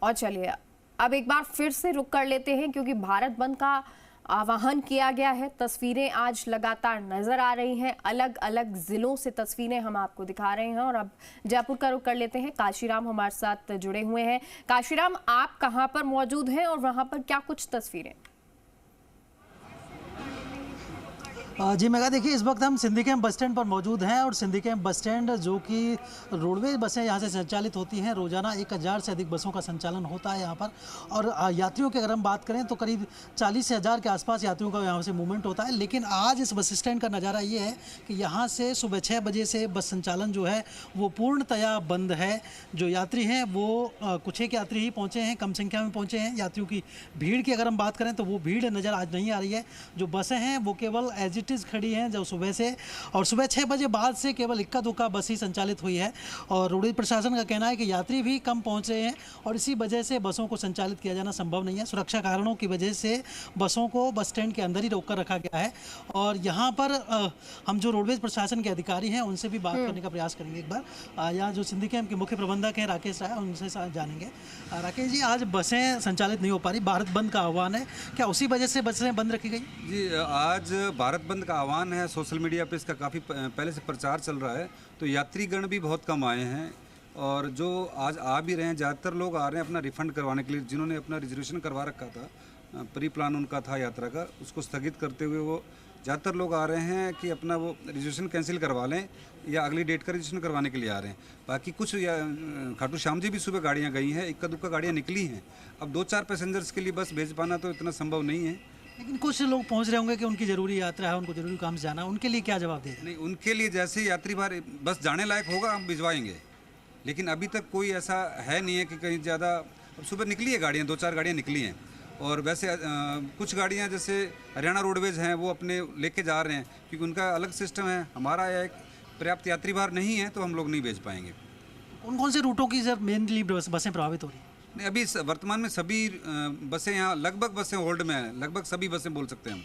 और चलिए अब एक बार फिर से रुक कर लेते हैं, क्योंकि भारत बंद का आह्वान किया गया है। तस्वीरें आज लगातार नजर आ रही हैं, अलग अलग जिलों से तस्वीरें हम आपको दिखा रहे हैं। और अब जयपुर का रुख कर लेते हैं। काशीराम हमारे साथ जुड़े हुए हैं। काशीराम, आप कहां पर मौजूद हैं और वहां पर क्या कुछ तस्वीरें? जी मेगा, देखिए इस वक्त हम सिंधी कैंप बस स्टैंड पर मौजूद हैं और सिंधी कैंप बस स्टैंड जो कि रोडवेज बसें यहाँ से संचालित होती हैं। रोज़ाना 1000 से अधिक बसों का संचालन होता है यहाँ पर। और यात्रियों की अगर हम बात करें तो करीब 40 से 1000 के आसपास यात्रियों का यहाँ से मूवमेंट होता है। लेकिन आज इस बस स्टैंड का नज़ारा ये है कि यहाँ से सुबह 6 बजे से बस संचालन जो है वो पूर्णतया बंद है। जो यात्री हैं वो कुछ एक यात्री ही पहुँचे हैं, कम संख्या में पहुँचे हैं। यात्रियों की भीड़ की अगर हम बात करें तो वो भीड़ नज़र आज नहीं आ रही है। जो बसें हैं वो केवल एज इट खड़ी हैं जो सुबह से, और सुबह 6 बजे बाद से केवल इक्का दुक्का बस ही संचालित हुई है। और रोडवेज प्रशासन का कहना है कि यात्री भी कम पहुंच रहे हैं और इसी वजह से बसों को संचालित किया जाना संभव नहीं है। सुरक्षा कारणों की वजह से बसों को बस स्टैंड के अंदर ही रोक कर रखा गया है। और यहाँ पर हम जो रोडवेज प्रशासन के अधिकारी हैं उनसे भी बात करने का प्रयास करेंगे। एक बार यहाँ जो सिंधी कैंप के मुख्य प्रबंधक हैं राकेश राय, उनसे जानेंगे। राकेश जी, आज बसें संचालित नहीं हो पा रही, भारत बंद का आह्वान है, क्या उसी वजह से बसें बंद रखी गई? जी, आज भारत बंद का आह्वान है। सोशल मीडिया पे इसका काफ़ी पहले से प्रचार चल रहा है, तो यात्रीगण भी बहुत कम आए हैं। और जो आज आ भी रहे हैं, ज़्यादातर लोग आ रहे हैं अपना रिफ़ंड करवाने के लिए। जिन्होंने अपना रिजर्वेशन करवा रखा था, प्री प्लान उनका था यात्रा का, उसको स्थगित करते हुए वो ज़्यादातर लोग आ रहे हैं कि अपना वो रिजर्वेशन कैंसिल करवा लें या अगली डेट का रिजर्वेशन करवाने के लिए आ रहे हैं। बाकी कुछ खाटू श्याम जी भी सुबह गाड़ियाँ गई हैं, इक्का दुक्का गाड़ियाँ निकली हैं। अब 2-4 पैसेंजर्स के लिए बस भेज पाना तो इतना संभव नहीं है। लेकिन कुछ लोग पहुंच रहे होंगे कि उनकी ज़रूरी यात्रा है, उनको ज़रूरी काम से जाना है, उनके लिए क्या जवाब दें? नहीं, उनके लिए जैसे यात्री भार बस जाने लायक होगा हम भिजवाएंगे। लेकिन अभी तक कोई ऐसा है नहीं है कि कहीं ज़्यादा। सुबह निकली है गाड़ियाँ, 2-4 गाड़ियाँ निकली हैं। और वैसे कुछ गाड़ियाँ जैसे हरियाणा रोडवेज हैं वो अपने लेके जा रहे हैं, क्योंकि उनका अलग सिस्टम है। हमारा एक पर्याप्त यात्री भार नहीं है तो हम लोग नहीं भेज पाएंगे। कौन से रूटों की सर मेनली बसें प्रभावित हो रही हैं? नहीं, अभी वर्तमान में सभी बसें यहाँ लगभग बसें होल्ड में हैं, लगभग सभी बसें बोल सकते हैं हम।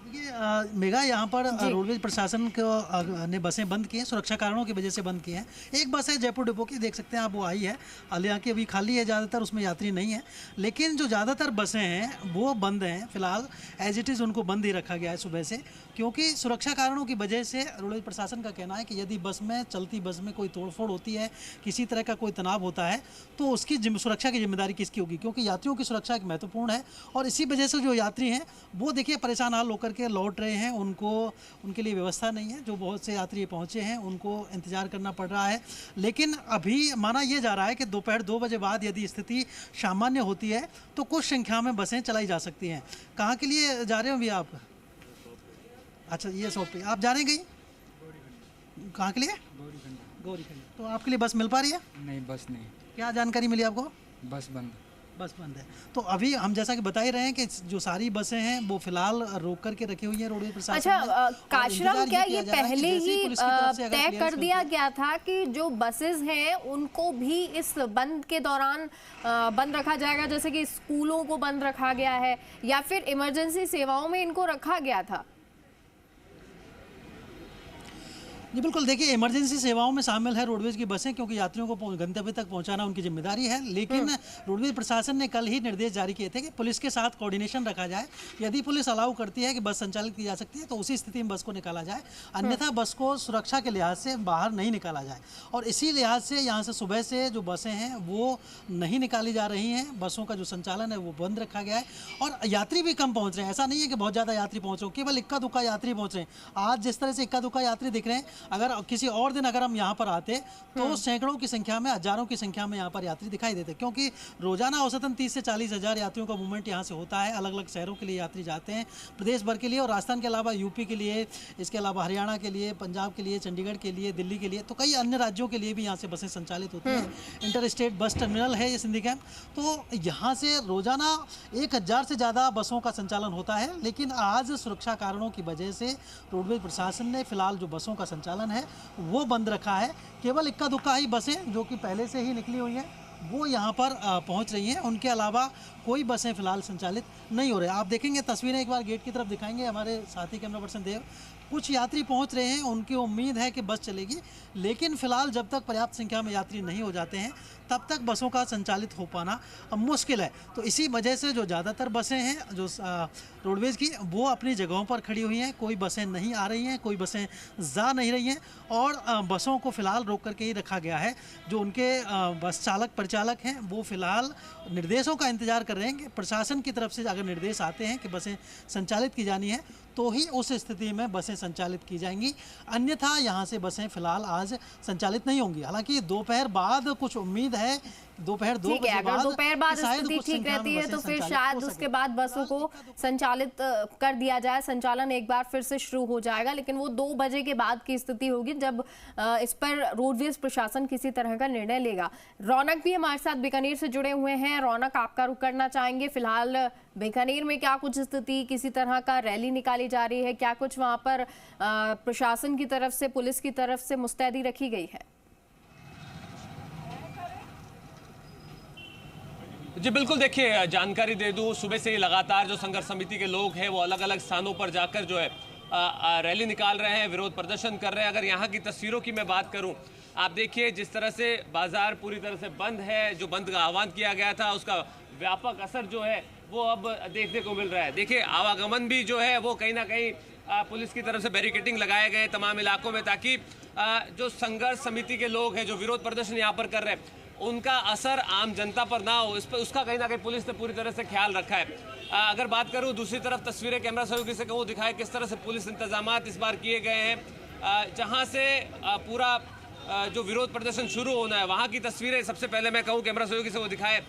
देखिए मेगा, यहाँ पर रोडवेज प्रशासन को ने बसें बंद की हैं, सुरक्षा कारणों की वजह से बंद की हैं। एक बस है जयपुर डिपो की, देख सकते हैं आप, वो आई है। हालांकि अभी खाली है ज़्यादातर, उसमें यात्री नहीं है। लेकिन जो ज़्यादातर बसें हैं वो बंद हैं फिलहाल, एज इट इज़ उनको बंद ही रखा गया है सुबह से, क्योंकि सुरक्षा कारणों की वजह से रोडवेज प्रशासन का कहना है कि यदि बस में, चलती बस में कोई तोड़फोड़ होती है, किसी तरह का कोई तनाव होता है, तो उसकी सुरक्षा की जिम्मेदारी किसकी होगी? क्योंकि यात्रियों की सुरक्षा एक महत्वपूर्ण है। और इसी वजह से जो यात्री हैं वो देखिए परेशान हाल होकर के लौट रहे हैं। उनके लिए व्यवस्था नहीं है। जो बहुत से यात्री पहुंचे हैं उनको इंतजार करना पड़ रहा है। लेकिन अभी माना यह जा रहा है कि दोपहर 2 बजे बाद यदि स्थिति सामान्य होती है तो कुछ संख्या में बसें चलाई जा सकती हैं। कहाँ के लिए जा रहे हो अभी आप? अच्छा, ये शॉप पे आप जा रहे हैं कहीं? कहाँ के लिए? गौरीखंड। तो आपके लिए बस मिल पा रही है? नहीं, बस नहीं। क्या जानकारी मिली आपको? बस बंद है। तो अभी हम जैसा कि बता ही रहे हैं कि जो सारी बसें हैं वो फिलहाल रोक करके रखी हुई हैं रोडवेज प्रशासन। अच्छा काशीराम, क्या ये पहले ही तय कर दिया गया था कि जो बसेस हैं उनको भी इस बंद के दौरान बंद रखा जाएगा, जैसे कि स्कूलों को बंद रखा गया है, या फिर इमरजेंसी सेवाओं में इनको रखा गया था? जी बिल्कुल, देखिए इमरजेंसी सेवाओं में शामिल है रोडवेज की बसें, क्योंकि यात्रियों को गंतव्य तक पहुंचाना उनकी जिम्मेदारी है। लेकिन रोडवेज प्रशासन ने कल ही निर्देश जारी किए थे कि पुलिस के साथ कोऑर्डिनेशन रखा जाए। यदि पुलिस अलाउ करती है कि बस संचालित की जा सकती है तो उसी स्थिति में बस को निकाला जाए, अन्यथा बस को सुरक्षा के लिहाज से बाहर नहीं निकाला जाए। और इसी लिहाज से यहाँ से सुबह से जो बसें हैं वो नहीं निकाली जा रही हैं। बसों का जो संचालन है वो बंद रखा गया है और यात्री भी कम पहुँच रहे हैं। ऐसा नहीं है कि बहुत ज़्यादा यात्री पहुँच रहे हो, केवल इक्का दुक्का यात्री पहुँच रहे हैं। आज जिस तरह से इक्का दुक्का यात्री दिख रहे हैं, अगर किसी और दिन अगर हम यहाँ पर आते तो सैकड़ों की संख्या में, हजारों की संख्या में यहाँ पर यात्री दिखाई देते, क्योंकि रोजाना औसतन 30 से 40 हज़ार यात्रियों का मूवमेंट यहाँ से होता है। अलग अलग शहरों के लिए यात्री जाते हैं, प्रदेश भर के लिए, और राजस्थान के अलावा यूपी के लिए, इसके अलावा हरियाणा के लिए, पंजाब के लिए, चंडीगढ़ के लिए, दिल्ली के लिए, तो कई अन्य राज्यों के लिए भी यहाँ से बसें संचालित होती हैं। इंटर स्टेट बस टर्मिनल है ये सिंधी कैंप, तो यहाँ से रोजाना 1000 से ज़्यादा बसों का संचालन होता है। लेकिन आज सुरक्षा कारणों की वजह से रोडवेज प्रशासन ने फिलहाल जो बसों का संचालन है वो बंद रखा है। केवल इक्का दुक्का ही बसें जो कि पहले से ही निकली हुई हैं वो यहाँ पर पहुँच रही हैं। उनके अलावा कोई बसें फिलहाल संचालित नहीं हो रही। आप देखेंगे तस्वीरें, एक बार गेट की तरफ दिखाएंगे हमारे साथी कैमरा पर्सन देव। कुछ यात्री पहुंच रहे हैं, उनकी उम्मीद है कि बस चलेगी, लेकिन फिलहाल जब तक पर्याप्त संख्या में यात्री नहीं हो जाते हैं तब तक बसों का संचालित हो पाना मुश्किल है। तो इसी वजह से जो ज़्यादातर बसें हैं जो रोडवेज़ की, वो अपनी जगहों पर खड़ी हुई हैं। कोई बसें नहीं आ रही हैं, कोई बसें जा नहीं रही हैं और बसों को फ़िलहाल रोक करके ही रखा गया है। जो उनके बस चालक परिचालक हैं वो फ़िलहाल निर्देशों का इंतज़ार कर रहे हैं कि प्रशासन की तरफ से अगर निर्देश आते हैं कि बसें संचालित की जानी है तो ही उस स्थिति में बसें संचालित की जाएंगी, अन्यथा यहाँ से बसें फिलहाल आज संचालित नहीं होंगी। हालांकि दोपहर बाद कुछ उम्मीद है, दोपहर 2 बजे अगर दोपहर बाद स्थिति ठीक रहती है तो फिर शायद उसके बाद बसों को संचालित कर दिया जाए, संचालन एक बार फिर से शुरू हो जाएगा। लेकिन वो 2 बजे के बाद की स्थिति होगी जब इस पर रोडवेज प्रशासन किसी तरह का निर्णय लेगा। रौनक भी हमारे साथ बीकानेर से जुड़े हुए हैं। रौनक, आपका रुख करना चाहेंगे, फिलहाल बीकानेर में क्या कुछ स्थिति, किसी तरह का रैली निकाली जा रही है, क्या कुछ वहां पर प्रशासन की तरफ से, पुलिस की तरफ से मुस्तैदी रखी गई है? जी बिल्कुल, देखिए जानकारी दे दूं, सुबह से ही लगातार जो संघर्ष समिति के लोग हैं वो अलग अलग स्थानों पर जाकर जो है रैली निकाल रहे हैं, विरोध प्रदर्शन कर रहे हैं। अगर यहाँ की तस्वीरों की मैं बात करूं, आप देखिए जिस तरह से बाजार पूरी तरह से बंद है, जो बंद का आह्वान किया गया था उसका व्यापक असर जो है वो अब देखने को मिल रहा है। देखिए आवागमन भी जो है वो कहीं ना कहीं पुलिस की तरफ से बैरिकेडिंग लगाए गए तमाम इलाकों में, ताकि जो संघर्ष समिति के लोग हैं जो विरोध प्रदर्शन यहाँ पर कर रहे हैं उनका असर आम जनता पर ना हो, इस पर उसका कहीं ना कहीं पुलिस ने पूरी तरह से ख्याल रखा है। अगर बात करूं दूसरी तरफ तस्वीरें कैमरा सहयोगी से कहूँ दिखाए किस तरह से पुलिस इंतजामात इस बार किए गए हैं। जहां से पूरा जो विरोध प्रदर्शन शुरू होना है वहां की तस्वीरें सबसे पहले मैं कहूँ कैमरा सहयोगी से वो दिखाए।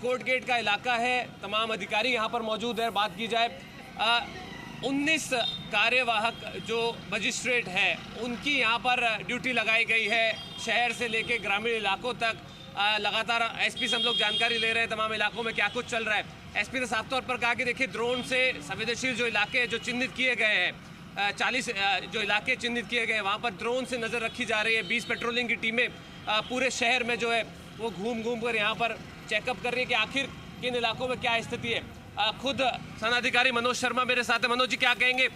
कोर्ट गेट का इलाका है, तमाम अधिकारी यहाँ पर मौजूद है। बात की जाए 19 कार्यवाहक जो मजिस्ट्रेट है उनकी यहाँ पर ड्यूटी लगाई गई है, शहर से लेके ग्रामीण इलाकों तक। लगातार एसपी से हम लोग जानकारी ले रहे हैं तमाम इलाकों में क्या कुछ चल रहा है। एसपी ने साफ तौर पर कहा कि देखिए ड्रोन से संवेदनशील जो इलाके जो चिन्हित किए गए हैं, 40 जो इलाके चिन्हित किए गए हैं वहाँ पर ड्रोन से नज़र रखी जा रही है। 20 पेट्रोलिंग की टीमें पूरे शहर में जो है वो घूम कर यहाँ पर चेकअप कर रही है कि आखिर किन इलाकों में क्या स्थिति है। खुद थानाधिकारी मनोज शर्मा मेरे साथ है। मनोज जी, क्या कहेंगे?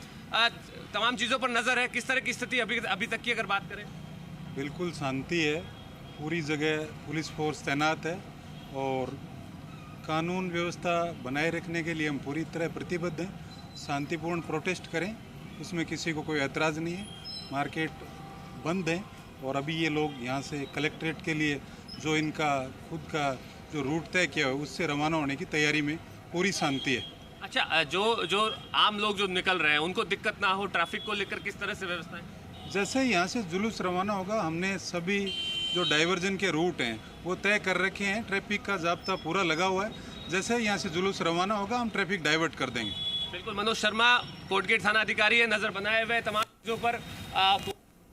तमाम चीज़ों पर नज़र है, किस तरह की स्थिति अभी तक की अगर बात करें? बिल्कुल शांति है, पूरी जगह पुलिस फोर्स तैनात है और कानून व्यवस्था बनाए रखने के लिए हम पूरी तरह प्रतिबद्ध हैं। शांतिपूर्ण प्रोटेस्ट करें, उसमें किसी को कोई ऐतराज़ नहीं है। मार्केट बंद है और अभी ये लोग यहाँ से कलेक्ट्रेट के लिए जो इनका खुद का जो रूट तय किया है उससे रवाना होने की तैयारी में पूरी शांति है। अच्छा, जो आम लोग जो निकल रहे हैं उनको दिक्कत ना हो, ट्रैफिक को लेकर किस तरह से व्यवस्था है? जैसे ही यहाँ से जुलूस रवाना होगा हमने सभी जो डाइवर्जन के रूट हैं वो तय कर रखे हैं, ट्रैफिक का जाब्ता पूरा लगा हुआ है। जैसे ही यहाँ से जुलूस रवाना होगा हम ट्रैफिक डाइवर्ट कर देंगे। बिल्कुल, मनोज शर्मा कोर्टगेट थाना अधिकारी है, नजर बनाए हुए तमाम चीज़ों पर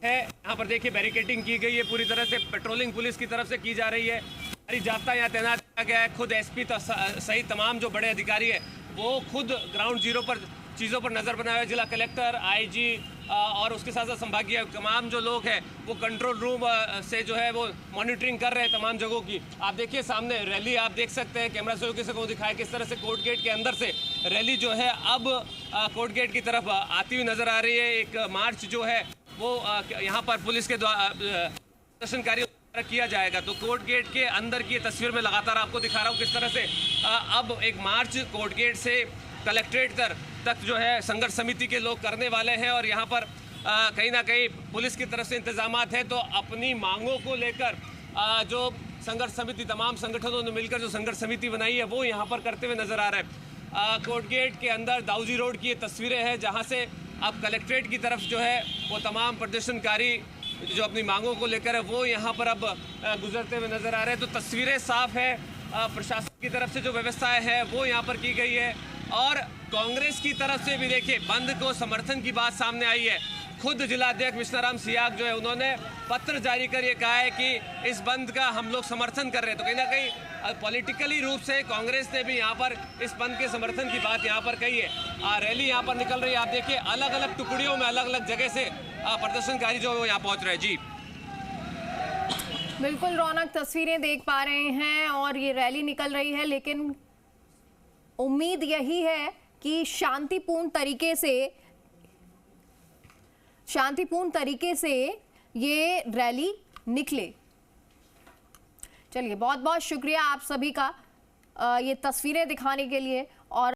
है। यहाँ पर देखिए बैरिकेडिंग की गई है, पूरी तरह से पेट्रोलिंग पुलिस की तरफ से की जा रही है। हमारी जाब्ता यहाँ तैनात किया गया है। खुद एसपी सहित तमाम जो बड़े अधिकारी है वो खुद ग्राउंड जीरो पर चीज़ों पर नज़र बनाए हुए। जिला कलेक्टर, आईजी और उसके साथ साथ संभागीय तमाम जो लोग हैं वो कंट्रोल रूम से जो है वो मॉनिटरिंग कर रहे हैं तमाम जगहों की। आप देखिए सामने रैली आप देख सकते हैं, कैमरा सहयोगी से को दिखाया किस तरह से कोर्ट गेट के अंदर से रैली जो है अब कोर्ट गेट की तरफ आती हुई नज़र आ रही है। एक मार्च जो है वो यहाँ पर पुलिस के द्वारा प्रदर्शनकारी किया जाएगा। तो कोर्ट गेट के अंदर की तस्वीर में लगातार आपको दिखा रहा हूँ किस तरह से अब एक मार्च कोर्ट गेट से कलेक्ट्रेट तक जो है संघर्ष समिति के लोग करने वाले हैं। और यहाँ पर कहीं ना कहीं पुलिस की तरफ से इंतजामात है। तो अपनी मांगों को लेकर जो संघर्ष समिति तमाम संगठनों ने मिलकर जो संघर्ष समिति बनाई है वो यहाँ पर करते हुए नजर आ रहे हैं। कोर्ट गेट के अंदर दाऊजी रोड की ये तस्वीरें हैं जहाँ से अब कलेक्ट्रेट की तरफ जो है वो तमाम प्रदर्शनकारी जो अपनी मांगों को लेकर है वो यहाँ पर अब गुजरते हुए नजर आ रहे हैं। तो तस्वीरें साफ है, प्रशासन की तरफ से जो व्यवस्थाएं हैं वो यहाँ पर की गई है। और कांग्रेस की तरफ से भी देखिए बंद को समर्थन की बात सामने आई है। खुद जिलाध्यक्ष विष्णाराम सियाग जो है उन्होंने पत्र जारी कर ये कहा है कि इस बंद का हम लोग समर्थन कर रहे हैं। तो कहीं ना कहीं पॉलिटिकली रूप से कांग्रेस ने भी यहाँ पर इस बंद के समर्थन की बात यहाँ पर कही है। रैली यहाँ पर निकल रही है, आप देखिए अलग अलग टुकड़ियों में अलग अलग जगह से प्रदर्शनकारी जो है यहाँ पहुँच रहे हैं। जी बिल्कुल रौनक, तस्वीरें देख पा रहे हैं और ये रैली निकल रही है, लेकिन उम्मीद यही है कि शांतिपूर्ण तरीके से शांतिपूर्ण तरीके से ये रैली निकले। चलिए, बहुत बहुत शुक्रिया आप सभी का ये तस्वीरें दिखाने के लिए।